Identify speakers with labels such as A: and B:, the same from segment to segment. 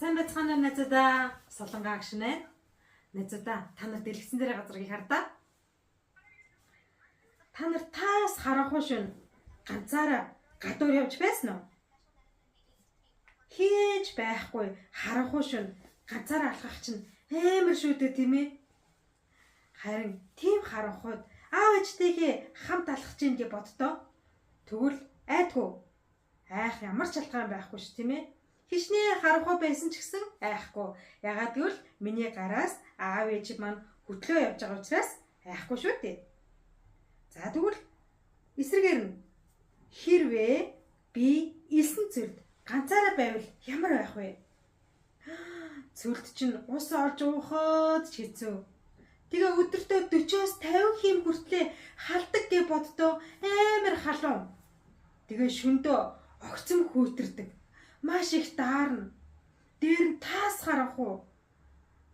A: Сайн байцгаана уу найзуудаа. Солонгоо агшнаа. Найзуудаа та нар дэлгэцэн дээр газрыг хардаа. Та нар таас харахгүй шин ганцаараа гадуур явж байсан уу? Хийж байхгүй харахгүй шин ганцаараа алхах чинь амар шүү дээ тийм ээ. Харин тийм харахад аав ээжтэйгээ хамт алхах чинь гэж боддоо. Тэгвэл айдгүй. Айх ямар ч алхам байхгүй ш тийм ээ. Хичнээн харахгүй байсан ч гэсэн айхгүй. Ягаад гэвэл миний гараас аав ээж маань хөтлөө явж байгаа учраас айхгүй шүү дээ. За тэгвэл эсрэгээр нь хэрвээ би элсэн цөлд ганцаараа байвал ямар байх вэ? Цөлд чинь ус олж уухад ч хэцүү. Тэгээ өдөртөө 40-оос 50 хим хүртлээр халдаг гэж боддоо амар халуун. Тэгээ шөндөө огцом хүүтэрдэг. Маш их даарна. Дээр нь таас харах уу?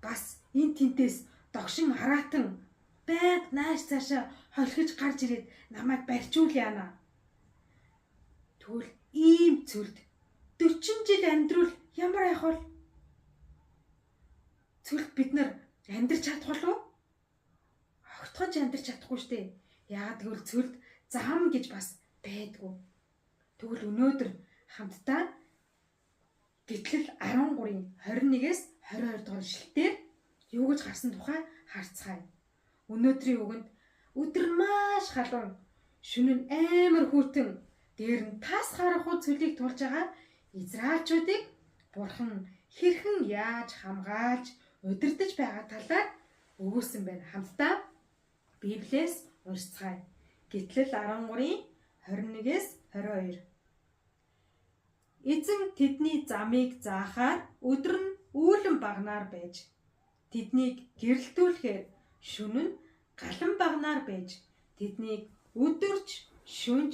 A: Бас эн тентээс догшин хараатан байг нааш цаашаа холхиж гарч ирээд намайг барьчуул яана. Тэгвэл ийм цөлд 40 жил амьдрал ямар айх вэ? Цөлд бид нар амьдрч чадах болов уу? Огтхож амьдрч чадахгүй штэ. Яагаад гэвэл цөлд зам гэж бас байдгүй. Тэгвэл өнөөдөр хамтдаа Гэтлэл 13-ийн 21-ээс 22 дугаар ишлэлээр юу гэж гарсан тухай харцгаая. Өнөөдрийн үгэнд өдөр маш халуун, шөнө нь амар хүйтэн, дээр нь тас харахгүй цөлийг тулж байгаа Израильчуудыг Бурхан хэрхэн яаж хамгаалж удирдах байгаа талаар өгүүлсэн байна. Хамтдаа Библиэс уншицгаая. Гэтлэл 13-ийн 21-ээс 22. Эзэн тэдний замыг заахаар өдөр нь үүлэн багнаар байж, тэднийг гэрэлтүүлэхээр шөнө нь галан багнаар байж, тэднийг өдөрч шөнж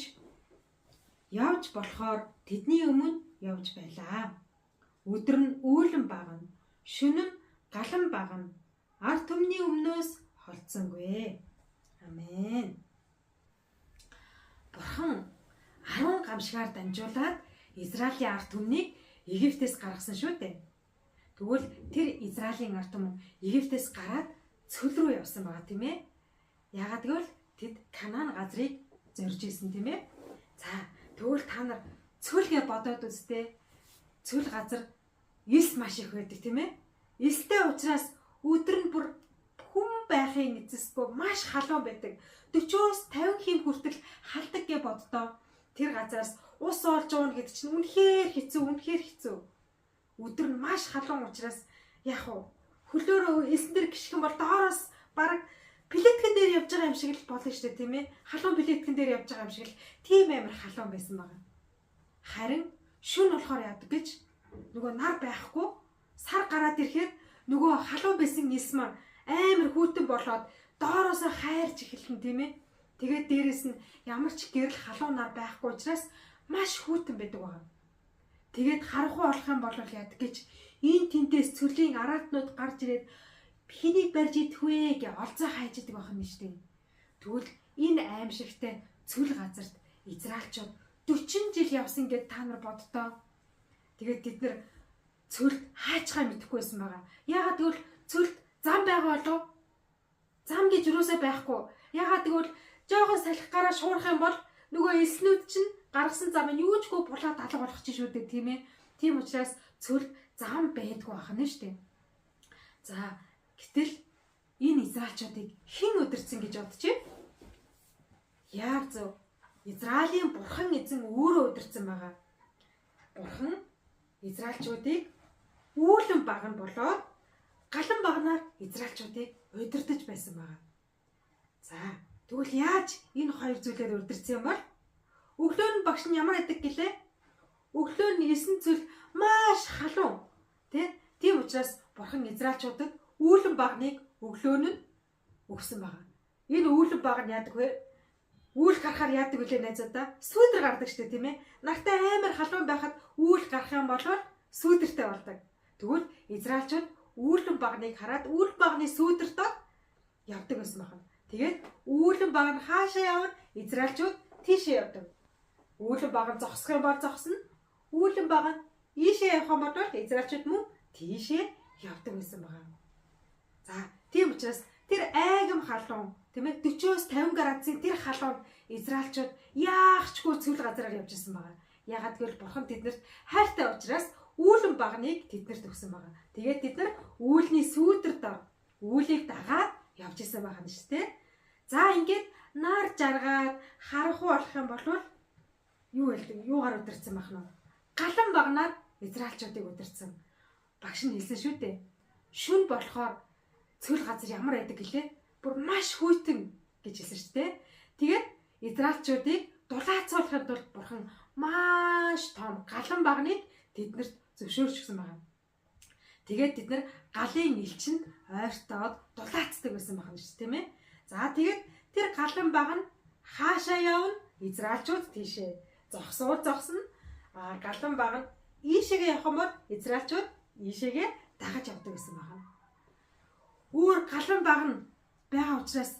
A: явж болохоор тэдний өмнө явж байлаа. Өдөр нь үүлэн багна, шөнө нь галан багна, ард түмний өмнөөс холдсонгүй. Амен. Бурхан 10 гамшигаар дамжуулаад Израилийн ард түмнийг Египтээс гаргасан шүү дээ. Тэгвэл тэр Израилийн ард түмэн Египтээс гараад цөл рүү явсан байгаа тийм ээ. Яагаад гэвэл тэд Канаан газрыг зорж исэн тийм ээ. За тэгвэл та нар цөлгээ бодоод үзтээ. Цөл газар элс маш их байдаг тийм ээ. Элстэй учраас өдөр нь бүр хүн байхын эцэсгүй маш халуун байдаг. 40-оос 50 хим хүртэл халдаг гэж боддоо. Тэр газараас ус олж уuna гэдэг чинь үнэхээр хэцүү. Өдөр нь маш халуун учраас яг хөлөөрөө элсэн дээр гიშгэн бол доороос бараг плеткэн дээр явж байгаа юм шиг л болно шүү дээ тийм ээ. Халуун плеткэн дээр явж байгаа юм шиг л тийм амар халуун байсан байгаа. Харин шүн болохоор яадаг гэж нөгөө нар байхгүй сар гараад ирэхэд нөгөө халуун байсан элс маань амар хүүтэн болоод доороосоо хайрч эхэлнэ тийм ээ. Тэгээд дээрэс нь ямар ч гэрэл халуун нар байхгүй учраас маш хүүтэн байдаг байгаа. Тэгээд харахгүй болох юм бол яадаг гэж энэ тентээс цөлийн араатнууд гарч ирээд хэнийг барьж идэх вэ гэж олзоо хайж идэг байх юм шүү дээ. Тэгвэл энэ аимшигтай цөл газарт Израильчууд 40 жил явсан гэдээ та нар боддоо. Тэгээд тэд нар цөлд хаачхаа мэдэхгүйсэн байгаа. Яагаад гэвэл цөлд зам байгаа болов? Зам гэж юусаа байхгүй. Яагаад гэвэл жоохон салхи гараа шуурах юм бол нөгөө элснүүд чинь гаргасан зам нь юучгүй булаад алга болох чинь шүү дээ тийм ээ. Тийм учраас цөлд зам байдгүй байна шүү дээ. За гэтэл энэ Израильчуудыг хэн удирдсан гэж бодчих? Яг зөв. Израилийн Бурхан эзэн өөрөө удирдсан байгаа. Бурхан Израильчуудыг үүлэн багна болоод галан багнаар Израильчуудыг удирдах байсан байгаа. За тэгвэл яаж энэ хоёр зүйлээр удирдсан юм бол? Өглөө нь багш нь ямар байдаг гэлээ? Өглөө нь элсэн цөл маш халуун. Тийм учраас Бурхан Израильчуудад үүлэн багныг өглөө нь өгсөн байгаа. Энэ үүлэн баг нь яадаг вэ? Үүл гарахаар яадаг вэ найзуудаа? Сүүдэр гардаг штэ тийм ээ. Нартай амар халуун байхад үүл гарах юм бол сүүдэртэй болдог. Тэгвэл Израильчууд үүлэн багныг хараад үүл багны сүүдэртөө явдаг байсан байна. Тэгээд үүлэн баг нь хаашаа явна? Израильчууд тийшээ явдаг. Үүлэн баг нь зогсох юм бол зогсно. Үүлэн баг нь ийшээ явах юм бол Израильчууд мөн тийшээ явдаг байсан байгаа. За тийм учраас тэр айгам халуун тийм ээ 40-оос 50 градусын тэр халуунд Израильчууд яахчгүй цэвэр газараар явж ирсэн байгаа. Ягаад гэвэл бурхан тэднэрт хайртай учраас үүлэн багныг тэднэрт өгсөн байгаа. Тэгээд тэд нар үүлний сүүдэр дор үүлийг дагаад явж исэн байгаа юм шүү дээ. За ингээд нар жаргаад харахгүй болох юм бол юу хэлдэг? Юугаар өдөрцөн байх нь? Галан багнаар Израильчуудыг өдөрцөн. Багш нь хэлсэн шүү дээ. Шүн болохоор цэвэр газар ямар байдаг гэлээ? Бүр маш хүйтэн гэж хэлсэн шүү дээ. Тэгээд Израильчуудыг дулаацуулахын тулд бурхан маш том галан багныг тэднэрт зөвшөөрч өгсөн байна. Тэгээд тэд нар галын элчинд ойртоод дулаацдаг байсан байна шүү тийм ээ. За тэгээд тэр галан баг нь хаашаа явна? Израильчууд тийшээ зогсно. Галан баг нь ийшээгээ явах юм бол Израильчууд ийшээгээ дагаж явдаг гэсэн байна. Өөр галан баг нь байгаа учраас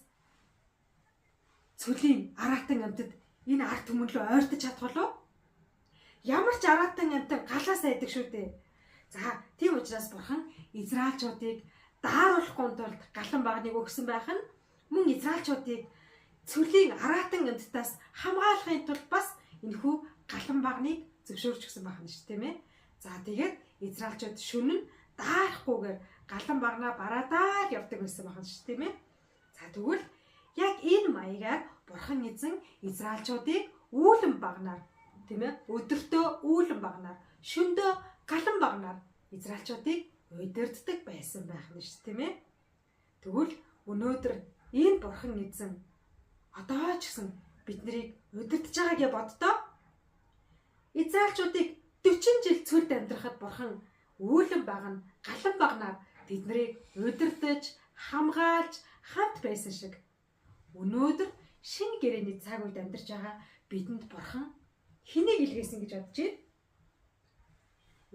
A: цөлийн араатан амьтад энэ ард түмэн рүү ойртож чадах болов? Ямар ч араатан амьтад галаас айдаг шүү дээ. За тийм учраас бурхан Израильчуудыг дааруулахгүй тулд галан багныг өгсөн байх нь мөн Израильчуудыг цөлийн араатан амьтдаас хамгаалахын тулд бас энэхүү галан багныг зөвшөөрч өгсөн байх нь шүү тийм ээ. За тэгээд Израильчууд шөнө нь даахгүйгээр галан багнаа бараадаа явдаг байсан байх нь шүү тийм ээ. За тэгвэл яг энэ маягаар бурхан эзэн Израильчуудыг үүлэн багнаар тийм ээ өдөртөө үүлэн багнаар шөндөө галан багнаар Израильчуудыг удирддаг байсан байх нь шүү тийм ээ. Тэгвэл өнөөдөр энэ бурхан эзэн одоо ч гэсэн биднийг удирдах байгаа гэж боддоо. Израильчуудыг 40 жил цүлд амьдрахад бурхан үүлэн багна галан багнаар биднийг удирдах хамгаалж хамт байсан шиг өнөөдөр шинэ гэрээний цаг үед амьдарч байгаа бидэнд бурхан хэнийг илгээсэн гэж бодож байна?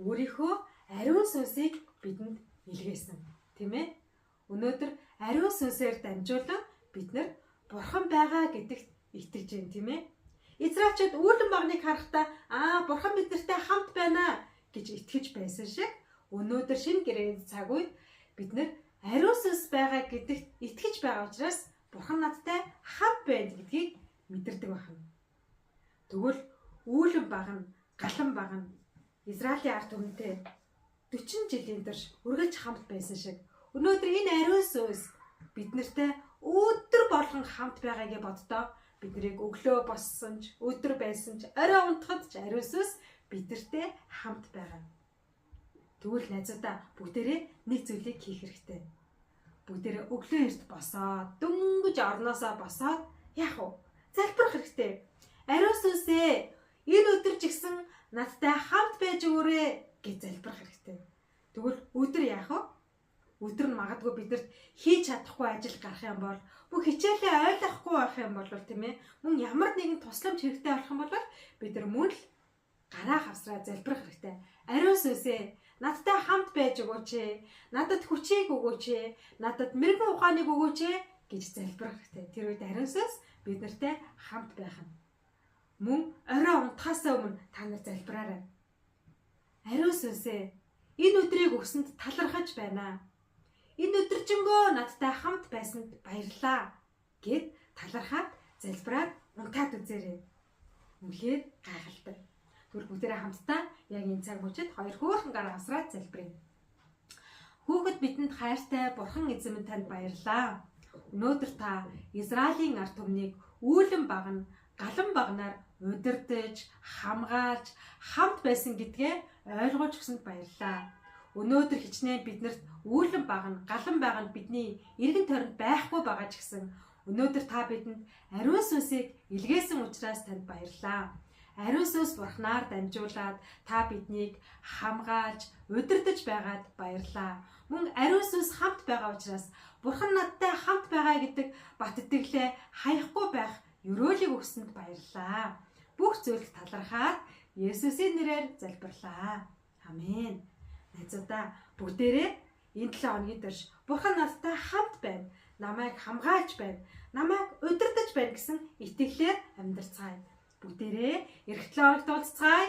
A: Өөрийнхөө ариун сүнсийг бидэнд илгээсэн, тийм ээ? Өнөөдөр ариун сүнсээр дамжуулан бид нар бурхан байгаа гэдэгт итгэж байна, тийм ээ? Израильчууд үүлэн багныг харахтаа бурхан биднэртэй хамт байна гэж итгэж байсан шиг өнөөдөр шинэ гэрээний цаг үед бид нар ариун сүнс байгаа гэдэгт итгэж байгаа учраас бурхан надтай хамт байна гэдгийг мэдэрдэг байна. Тэгвэл үүлэн багна, галан багна Израилийн ард түмэнтэй 40 жилийн турш үргэлж хамт байсан шиг өнөөдөр энэ ариун сүнс биднэртэй өдөр болгон хамт байгаагээ боддоо биднийг өглөө боссон ч өдөр байсан ч орой унтахад ч ариун сүнс биднэртэй хамт байгаа. Тэгвэл найзуудаа бүгдээрээ нэг зүйлийг хийх хэрэгтэй. Бүгдээрээ өглөө эрт босоод дөнгөж орноосоо босоод яах вэ? Залбирах хэрэгтэй. Ариун сүнсээ энэ өдөр ч гэсэн надтай хамт байж өгөөрэй гэж залбирах хэрэгтэй. Тэгвэл өдөр яах вэ? Өдөр нь магадгүй бидэрт хийж чадахгүй ажил гарах юм бол бүх хичээлээ ойлгохгүй байх юм бол тийм ээ мөн ямар нэгэн тусламж хэрэгтэй болох юм бол бид нар мөн л гараа хавсраа залбирах хэрэгтэй. Ариун сүнсээ надтай хамт байж өгөөч ээ. Надад хүчийг өгөөч ээ. Надад мэрэгэн ухааныг өгөөч ээ гэж залбирах хэрэгтэй. Тэр үед ариун сүнс бид нартай хамт байх нь. Мөн орой унтахаас өмнө та нар залбираарай. Ариун сүнсээ энэ өдрийг өгсөнд талархаж байна. Энэ өдөржингөө надтай хамт байсанд баярлалаа гэд талархаад залбираад унтаад үзээрэй. Үнэхээр гайхалтай. Тэгвэл бүгдээрээ хамтдаа яг энэ цаг мөчид хоёр хөөрхөн гараа хасраад залбирая. Хүүхэд бидэнд хайртай бурхан эзэн минь танд баярлалаа. Өнөөдөр та Израилийн ард түмнийг үүлэн багна, галан багнаар удирдах, хамгаалж, хамт байсан гэдгээ ойлгуулж өгсөнд баярлалаа. Өнөөдөр хичнээн биднэрт үүлэн багна, галан байгаа нь бидний эргэн тойронд байхгүй байгаа ч гэсэн өнөөдөр та бидэнд ариун сүнсийг илгээсэн учраас танд баярлалаа. Ариун сүнс бурхнаар дамжуулаад та биднийг хамгаалж, удирдах байгаад баярлалаа. Мөн ариун сүнс хамт байгаа учраас бурхан надтай хамт байгаа гэдэг бат итгэлээ хаяхгүй байх ёроолыг өгсөнд баярлалаа. Бүх зүйлд талархаад Есүсийн нэрээр залбирлаа. Амен. Найзуудаа бүгдээрээ энэ 7 хоногийн турш бурхан надтай хамт байна, намайг хамгаалж байна, намайг удирдах байна гэсэн итгэлээр амьдарцгаая. Бүгдээрээ эрт 7 хоногт уулзцгаая.